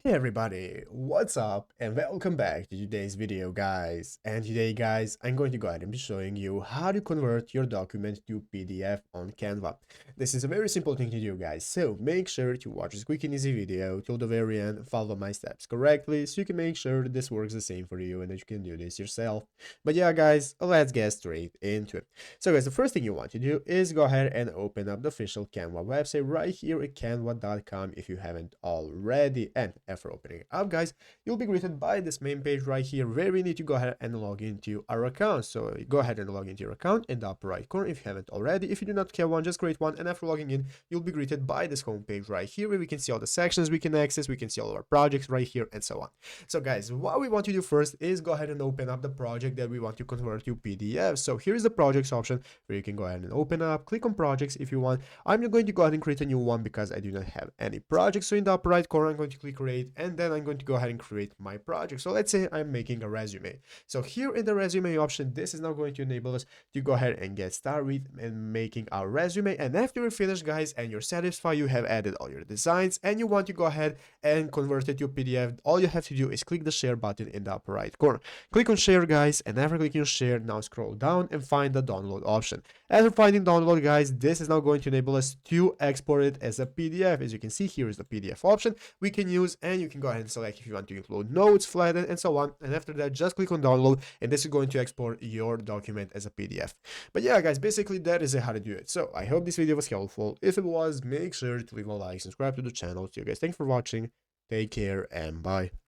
Hey everybody, what's up and welcome back to today's video guys. And today guys, I'm going to go ahead and be showing you how to convert your document to PDF on Canva. This is a very simple thing to do guys, so make sure to watch this quick and easy video till the very end, follow my steps correctly so you can make sure that this works the same for you and that you can do this yourself. But yeah guys, let's get straight into it. So guys, the first thing you want to do is go ahead and open up the official Canva website right here at canva.com if you haven't already. And after opening it up, guys, you'll be greeted by this main page right here where we need to go ahead and log into our account. So go ahead and log into your account in the upper right corner if you haven't already. If you do not have one, just create one. And after logging in, you'll be greeted by this home page right here where we can see all the sections we can access. We can see all our projects right here and so on. So guys, what we want to do first is go ahead and open up the project that we want to convert to PDF. So here's the projects option where you can go ahead and open up, click on projects if you want. I'm going to go ahead and create a new one because I do not have any projects. So in the upper right corner, I'm going to click create and then I'm going to go ahead and create my project. So let's say I'm making a resume. So here in the resume option, this is now going to enable us to go ahead and get started and making our resume. And after you're finished guys and you're satisfied, you have added all your designs and you want to go ahead and convert it to PDF, all you have to do is click the share button in the upper right corner. Click on share guys, and after clicking on share, now scroll down and find the download option. After finding download guys, this is now going to enable us to export it as a PDF. As you can see, here is the PDF option we can use, and you can go ahead and select if you want to include notes, flatten, and so on. And after that, just click on download, and this is going to export your document as a PDF. But yeah guys, basically that is how to do it. So I hope this video was helpful. If it was, make sure to leave a like, subscribe to the channel. So you guys, thanks for watching, take care, and bye.